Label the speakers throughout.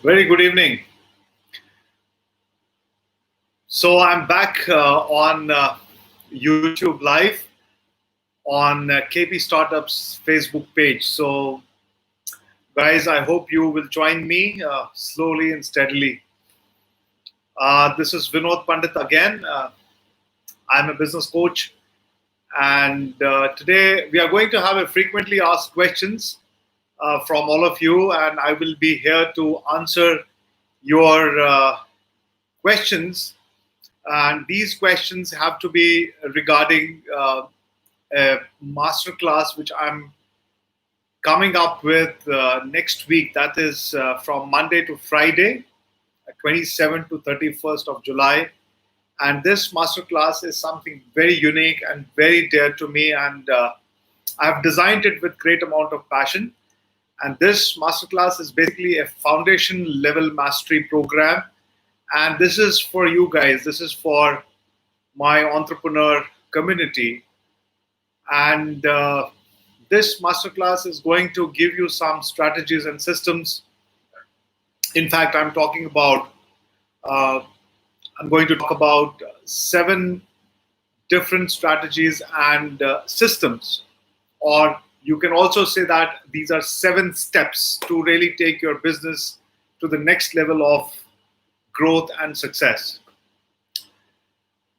Speaker 1: Very good evening. So I'm back on YouTube Live on KP Startups Facebook page. So, guys, I hope you will join me slowly and steadily. This is Vinod Pandita again. I'm a business coach, and today we are going to have a frequently asked questions from all of you, and I will be here to answer your questions. And these questions have to be regarding a masterclass which I'm coming up with next week. That is from Monday to Friday, 27th to 31st of July. And this masterclass is something very unique and very dear to me. And I've designed it with great amount of passion. And this masterclass is basically a foundation level mastery program. And this is for you guys. This is for my entrepreneur community. And this masterclass is going to give you some strategies and systems. In fact, I'm going to talk about 7 different strategies and systems. Or you can also say that these are 7 steps to really take your business to the next level of growth and success.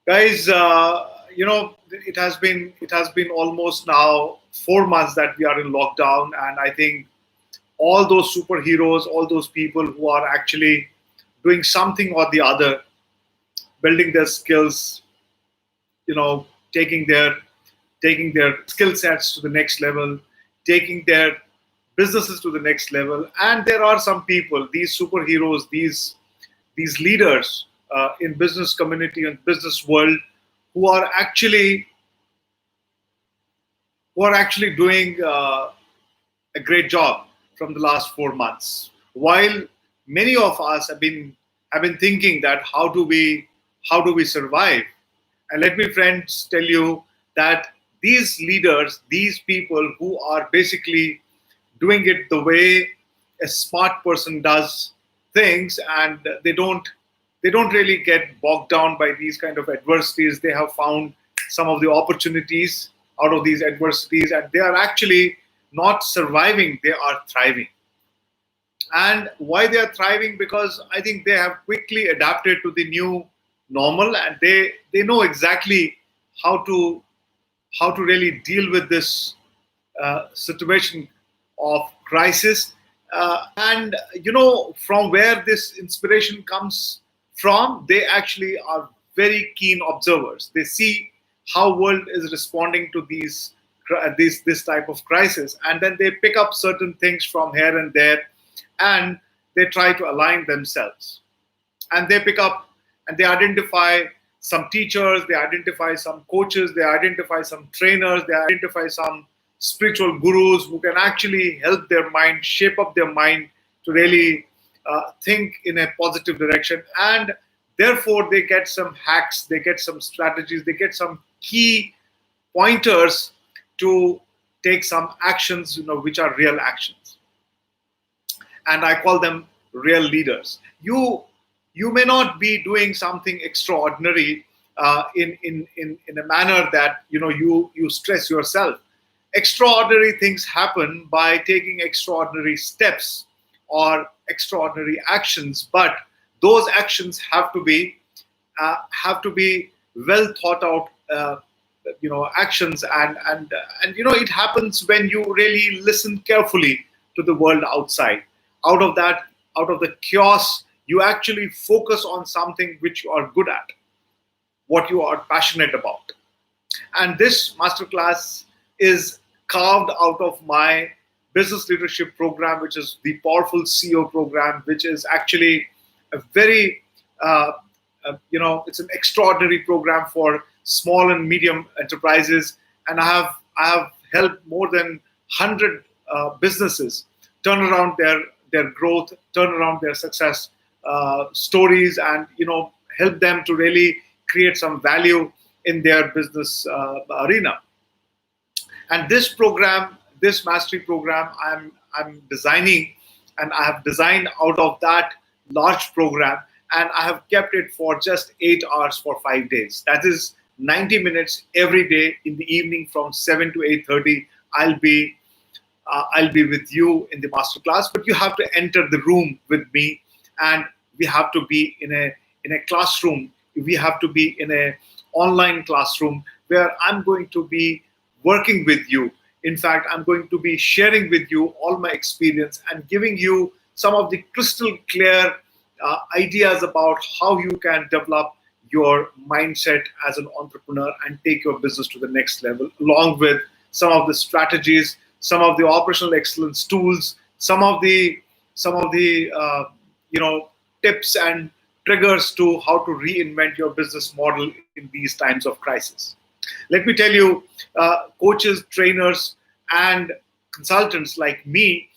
Speaker 1: Guys, it has been almost now 4 months that we are in lockdown, and I think all those superheroes, all those people who are actually doing something or the other, building their skills, taking their skill sets to the next level, taking their businesses to the next level. And there are some people, these superheroes, these leaders in business community and business world who are actually doing a great job from the last 4 months. While many of us have been thinking that how do we survive? And let me, friends, tell you that these leaders, these people who are basically doing it the way a smart person does things, and they don't really get bogged down by these kind of adversities. They have found some of the opportunities out of these adversities, and they are actually not surviving, they are thriving. And why they are thriving? Because I think they have quickly adapted to the new normal, and they know exactly how to really deal with this situation of crisis. And from where this inspiration comes from, they actually are very keen observers. They see how world is responding to this type of crisis, and then they pick up certain things from here and there, and they try to align themselves. And they pick up and they identify some teachers, they identify some coaches, they identify some trainers, they identify some spiritual gurus who can actually help their mind, shape up their mind to really think in a positive direction. And therefore they get some hacks, they get some strategies, they get some key pointers to take some actions, which are real actions. And I call them real leaders. You may not be doing something extraordinary in a manner that you stress yourself. Extraordinary things happen by taking extraordinary steps or extraordinary actions, but those actions have to be well thought out actions, and it happens when you really listen carefully to the world outside. Out of the chaos, you actually focus on something which you are good at, what you are passionate about. And this masterclass is carved out of my business leadership program, which is the Powerful CEO program, which is actually a very, it's an extraordinary program for small and medium enterprises. And I have helped more than 100 businesses turn around their growth, turn around their success stories, and help them to really create some value in their business arena. And this program, this mastery program, I'm designing and I have designed out of that large program, and I have kept it for just 8 hours for 5 days. That is 90 minutes every day in the evening from 7 to 8:30. I'll be with you in the masterclass, but you have to enter the room with me, and we have to be in a classroom. We have to be in a online classroom where I'm going to be working with you. In fact, I'm going to be sharing with you all my experience and giving you some of the crystal clear ideas about how you can develop your mindset as an entrepreneur and take your business to the next level, along with some of the strategies, some of the operational excellence tools, some of the tips and triggers to how to reinvent your business model in these times of crisis. Let me tell you, coaches, trainers, and consultants like me,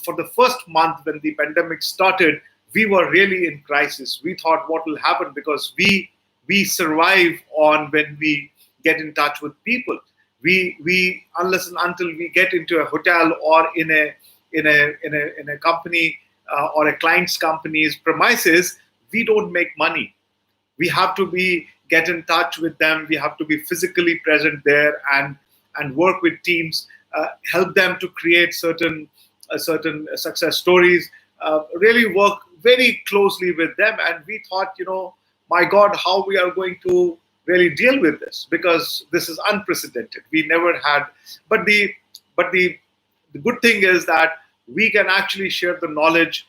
Speaker 1: for the first month when the pandemic started, we were really in crisis. We thought what will happen, because we survive on when we get in touch with people. We unless and until we get into a hotel or in a company or a client's company's premises, we don't make money. We have to get in touch with them. We have to be physically present there and work with teams, help them to create certain success stories, really work very closely with them. And we thought, my God, how we are going to really deal with this, because this is unprecedented. We never had, but the good thing is that we can actually share the knowledge,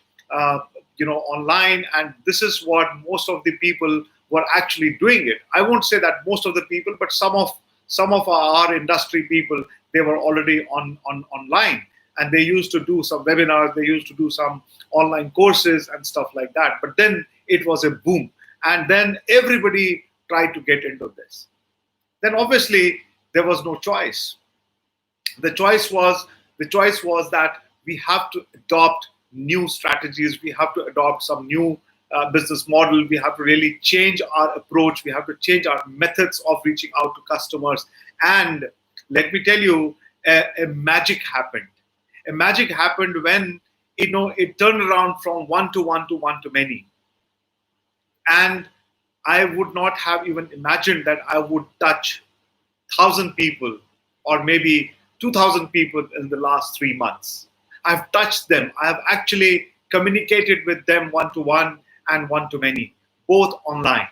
Speaker 1: online, and this is what most of the people were actually doing it. I won't say that most of the people, but some of our industry people, they were already online, and they used to do some webinars, they used to do some online courses and stuff like that. But then it was a boom, and then everybody tried to get into this. Then obviously there was no choice. The choice was that we have to adopt new strategies. We have to adopt some new business model. We have to really change our approach. We have to change our methods of reaching out to customers. And let me tell you, a magic happened. A magic happened when it turned around from one to one to one to many. And I would not have even imagined that I would touch 1,000 people or maybe 2,000 people in the last 3 months. I've touched them. I have actually communicated with them one to one and one to many, both online.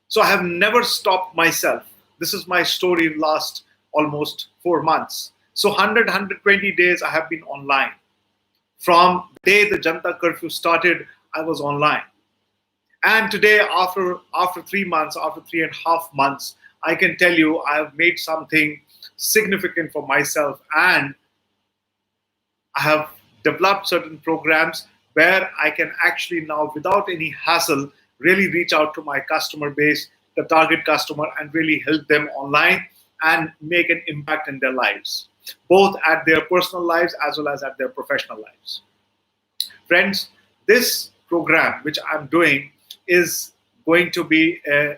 Speaker 1: So I have never stopped myself. This is my story in last almost 4 months. So 120 days I have been online. From the day the Janta curfew started, I was online. And today, after 3 months, after 3.5 months, I can tell you I have made something significant for myself, and I have developed certain programs where I can actually now, without any hassle, really reach out to my customer base, the target customer, and really help them online and make an impact in their lives, both at their personal lives as well as at their professional lives. Friends, this program which I'm doing is going to be a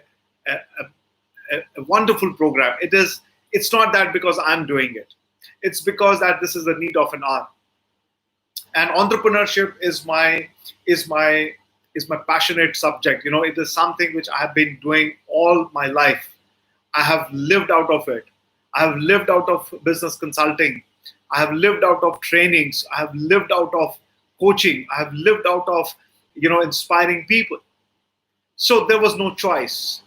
Speaker 1: wonderful program. It's not that because I'm doing it. It's because that this is the need of an hour. And entrepreneurship is my passionate subject. It is something which I have been doing all my life. I have lived out of it. I have lived out of business consulting. I have lived out of trainings. I have lived out of coaching. I have lived out of inspiring people. So there was no choice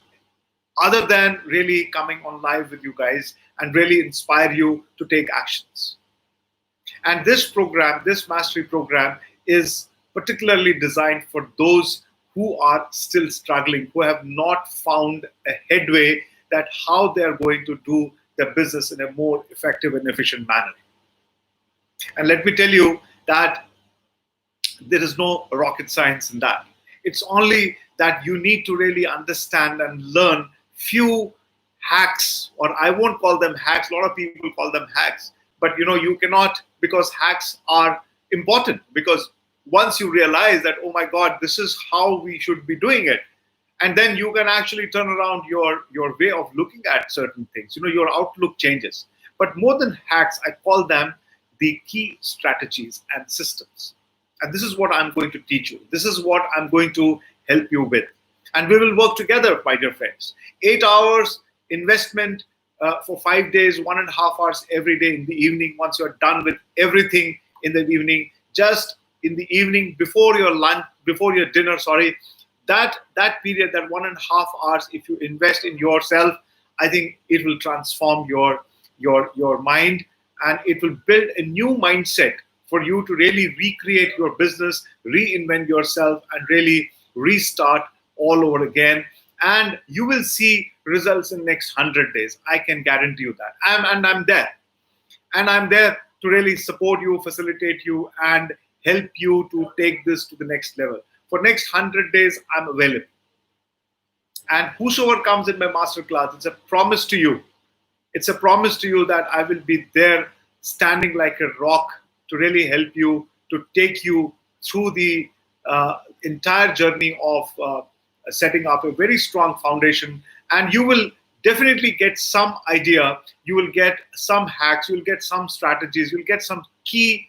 Speaker 1: other than really coming on live with you guys and really inspire you to take actions. And this program, this mastery program, is particularly designed for those who are still struggling, who have not found a headway that how they are going to do their business in a more effective and efficient manner. And let me tell you that there is no rocket science in that. It's only that you need to really understand and learn few hacks, or I won't call them hacks. A lot of people call them hacks, but you cannot, because hacks are important, because once you realize that, oh my God, this is how we should be doing it, and then you can actually turn around your way of looking at certain things. Your outlook changes. But more than hacks, I call them the key strategies and systems. And this is what I'm going to teach you. This is what I'm going to help you with. And we will work together, my dear friends. 8 hours investment for 5 days, 1.5 hours every day in the evening. Once you're done with everything in the evening, just in the evening before your lunch, before your dinner, sorry, that period, that 1.5 hours, if you invest in yourself, I think it will transform your mind, and it will build a new mindset for you to really recreate your business, reinvent yourself, and really restart all over again. And you will see results in next 100 days. I can guarantee you that. I'm there. And I'm there to really support you, facilitate you, and help you to take this to the next level. For next 100 days, I'm available. And whosoever comes in my masterclass, it's a promise to you. It's a promise to you that I will be there standing like a rock to really help you, to take you through the entire journey of setting up a very strong foundation. And you will definitely get some idea, you will get some hacks, you will get some strategies, you'll get some key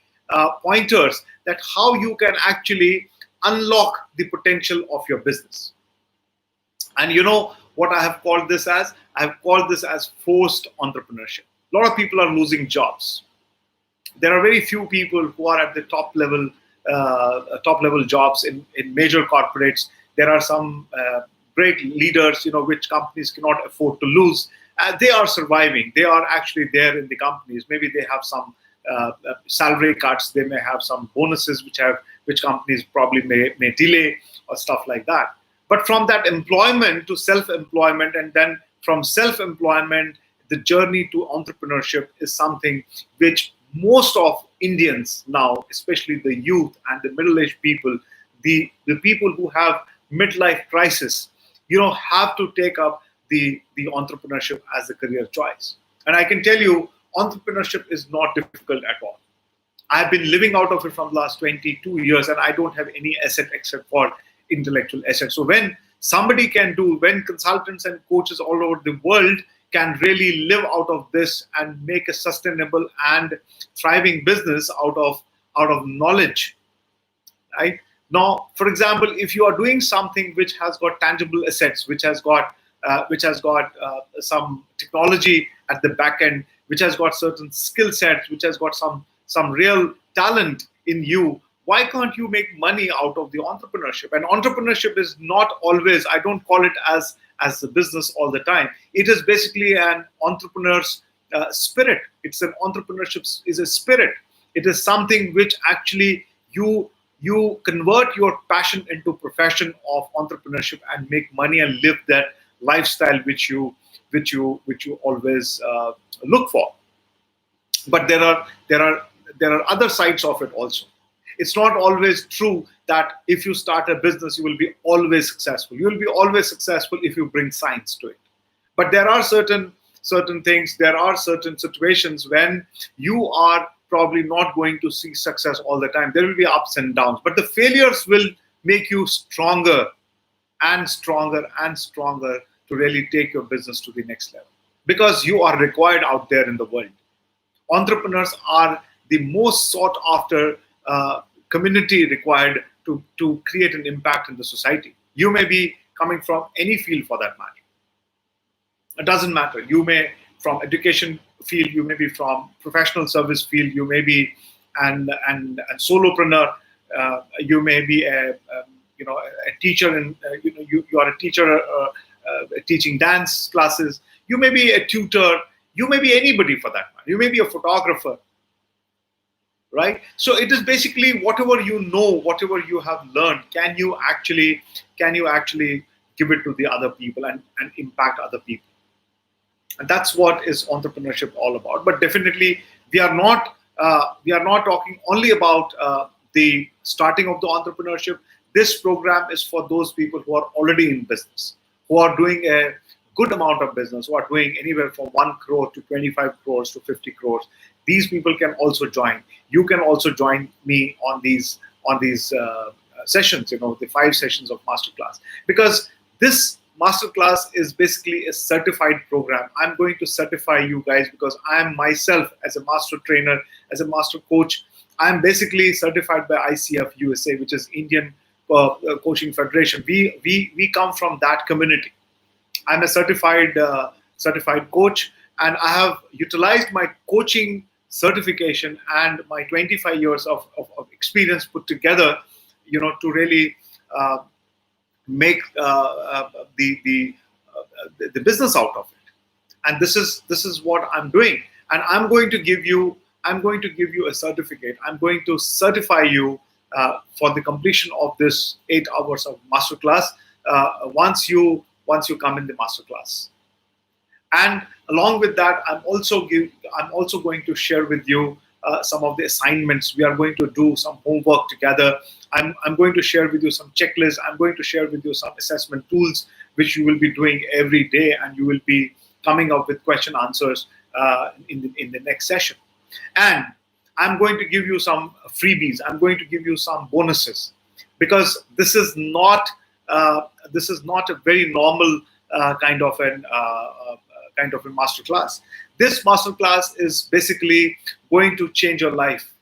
Speaker 1: pointers that how you can actually unlock the potential of your business. And you know what I have called this as? I have called this as forced entrepreneurship. A lot of people are losing jobs. There are very few people who are at the top level jobs in major corporates. There are some great leaders, which companies cannot afford to lose. They are surviving. They are actually there in the companies. Maybe they have some salary cuts. They may have some bonuses which companies probably may delay or stuff like that. But from that employment to self-employment, and then from self-employment, the journey to entrepreneurship is something which most of Indians now, especially the youth and the middle-aged people, the people who have midlife crisis, have to take up the entrepreneurship as a career choice. And I can tell you, entrepreneurship is not difficult at all. I've been living out of it from the last 22 years, and I don't have any asset except for intellectual asset. So when somebody when consultants and coaches all over the world can really live out of this and make a sustainable and thriving business out of knowledge, right? Now, for example, if you are doing something which has got tangible assets, which has got some technology at the back end, which has got certain skill sets, which has got some real talent in you, why can't you make money out of the entrepreneurship? And entrepreneurship is not always, I don't call it as a business all the time. It is basically an entrepreneur's spirit. It's an entrepreneurship is a spirit. It is something which actually you convert your passion into profession of entrepreneurship and make money and live that lifestyle which you always look for. But there are other sides of it also. It's not always true that if you start a business, you will be always successful. You will be always successful if you bring science to it. But there are certain things, there are certain situations when you are probably not going to see success all the time. There will be ups and downs, but the failures will make you stronger and stronger and stronger to really take your business to the next level, because you are required out there in the world. Entrepreneurs are the most sought after community required to create an impact in the society. You may be coming from any field for that matter. It doesn't matter. You may from education field, you may be from professional service field, you may be and solopreneur, you may be a teacher, and you are a teacher teaching dance classes. You may be a tutor. You may be anybody for that matter. You may be a photographer. Right? So it is basically whatever you know, whatever you have learned, can you actually give it to the other people and impact other people? And that's what is entrepreneurship all about. But definitely we are not talking only about the starting of the entrepreneurship. This program is for those people who are already in business, who are doing a good amount of business, who are doing anywhere from 1 crore to 25 crores to 50 crores. These people can also join. You can also join me on these sessions, the 5 sessions of masterclass, because this masterclass is basically a certified program. I'm going to certify you guys, because I am myself, as a master trainer, as a master coach, I'm basically certified by ICF USA, which is Indian Coaching Federation. We come from that community. I'm a certified coach, and I have utilized my coaching certification and my 25 years of experience put together, to really make the business out of it. And this is what I'm doing. And I'm going to give you a certificate. I'm going to certify you for the completion of this 8 hours of masterclass once you come in the masterclass. And along with that, I'm also going to share with you some of the assignments. We are going to do some homework together. I'm going to share with you some checklists. I'm going to share with you some assessment tools, which you will be doing every day, and you will be coming up with question answers in the next session. And I'm going to give you some freebies. I'm going to give you some bonuses, because this is not a very normal kind of a masterclass. This masterclass is basically going to change your life.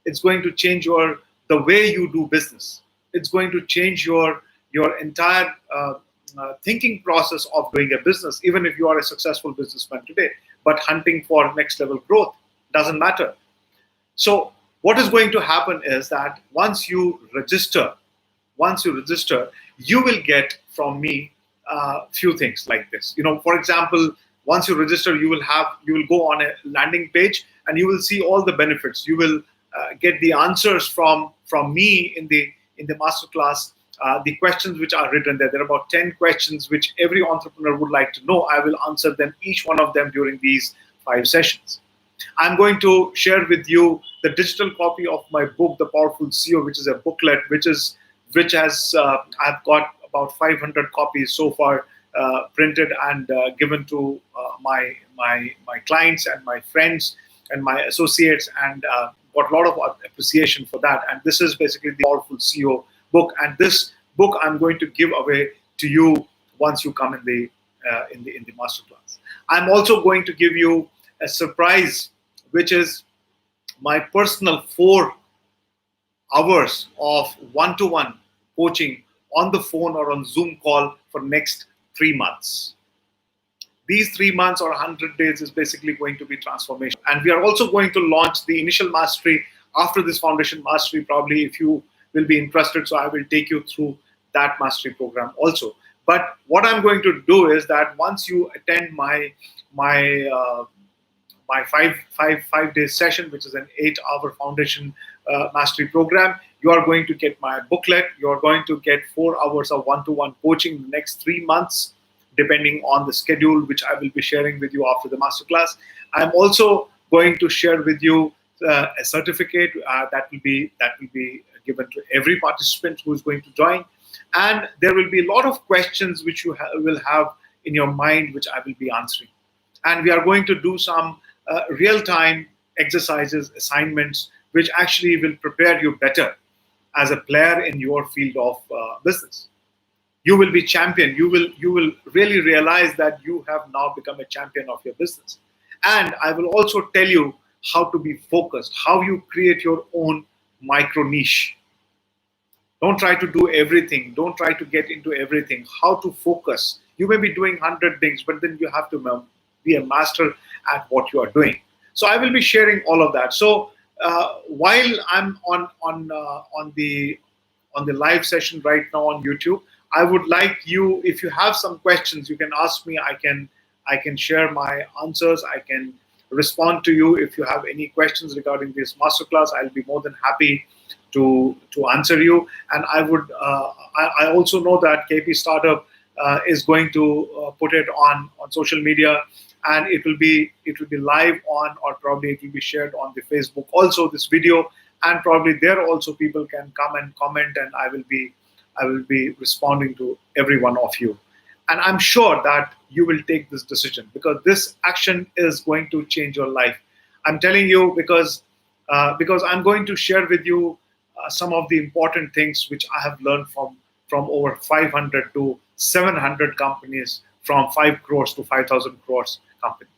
Speaker 1: It's going to change the way you do business. It's going to change your entire thinking process of doing a business. Even if you are a successful businessman today, but hunting for next level growth, doesn't matter. So what is going to happen is that once you register, you will get from me few things like this. For example, once you register, you will go on a landing page, and you will see all the benefits. You will get the answers from me in the masterclass. The questions which are written there. There are about 10 questions which every entrepreneur would like to know. I will answer them, each one of them, during these 5 sessions. I'm going to share with you the digital copy of my book, The Powerful CEO, which is a booklet, which has I've got about 500 copies so far printed and given to my clients and my friends and my associates, and got a lot of appreciation for that. And this is basically the Powerful CEO book, and this book I'm going to give away to you once you come in the masterclass. I'm also going to give you a surprise, which is my personal 4 hours of one-to-one coaching on the phone or on Zoom call for next 3 months. These 3 months or 100 days is basically going to be transformation. And we are also going to launch the initial mastery after this foundation mastery, probably, if you will be interested. So I will take you through that mastery program also. But what I'm going to do is that once you attend my 5-day session, which is an 8-hour foundation mastery program, you are going to get my booklet. You are going to get 4 hours of one-to-one coaching in the next 3 months, depending on the schedule, which I will be sharing with you after the masterclass. I'm also going to share with you a certificate that will be given to every participant who is going to join. And there will be a lot of questions which you will have in your mind, which I will be answering. And we are going to do some real-time exercises, assignments, which actually will prepare you better as a player in your field of business. You will be champion. You will really realize that you have now become a champion of your business. And I will also tell you how to be focused, how you create your own micro niche. Don't try to do everything. Don't try to get into everything. How to focus. You may be doing 100 things, but then you have to be a master at what you are doing. So I will be sharing all of that. So while I'm on the live session right now on YouTube, I would like you, if you have some questions, you can ask me. I can share my answers. I can respond to you if you have any questions regarding this masterclass. I'll be more than happy to answer you. And I also know that KP Startup is going to put it on social media, and it will be live on, or probably it will be shared on the Facebook also, this video, and probably there also people can come and comment, and I will be responding to every one of you. And I'm sure that you will take this decision, because this action is going to change your life. I'm telling you, because I'm going to share with you some of the important things which I have learned from over 500 to 700 companies, from 5 crores to 5,000 crores company.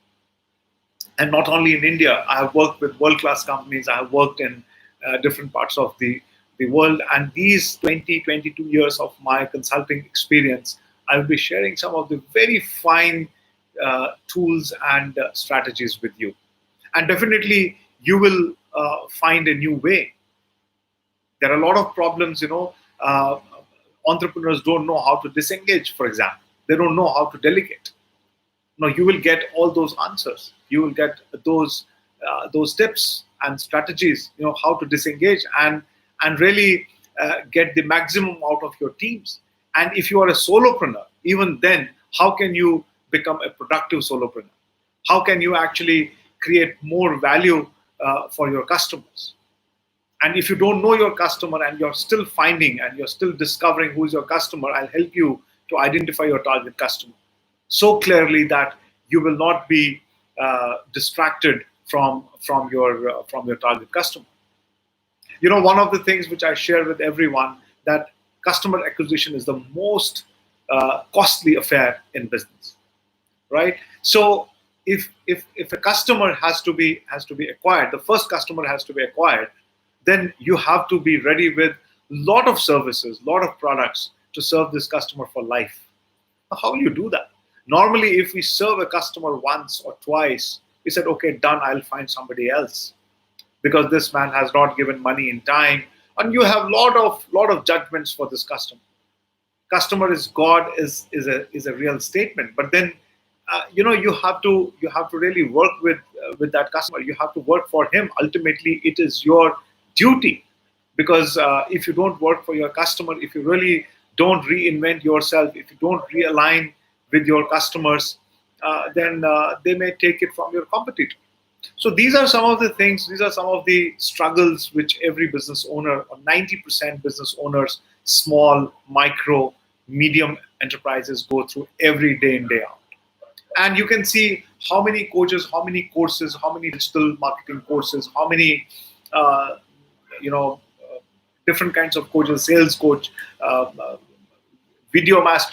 Speaker 1: And not only in India, I have worked with world-class companies. I have worked in different parts of the world. And these 22 years of my consulting experience, I will be sharing some of the very fine tools and strategies with you. And definitely, you will find a new way. There are a lot of problems, entrepreneurs don't know how to disengage, for example. They don't know how to delegate. No, you will get all those answers. You will get those tips and strategies, how to disengage and really get the maximum out of your teams. And if you are a solopreneur, even then, how can you become a productive solopreneur? How can you actually create more value for your customers? And if you don't know your customer and you're still finding and you're still discovering who's your customer, I'll help you to identify your target customer so clearly that you will not be distracted from your target customer. One of the things which I share with everyone, that customer acquisition is the most costly affair in business, right? So if a customer has to be acquired, the first customer has to be acquired, then you have to be ready with a lot of services, a lot of products to serve this customer for life. How will you do that? Normally, if we serve a customer once or twice, we said, okay, done, I'll find somebody else because this man has not given money in time. And you have lot of judgments for this customer. Customer is God is a real statement. But then, you have to really work with that customer. You have to work for him. Ultimately, it is your duty, because if you don't work for your customer, if you really don't reinvent yourself, if you don't realign with your customers, then they may take it from your competitor. So these are some of the things, these are some of the struggles which every business owner, or 90% business owners, small, micro, medium enterprises go through every day in, day out. And you can see how many coaches, how many courses, how many digital marketing courses, how many different kinds of coaches, sales coach, video mastery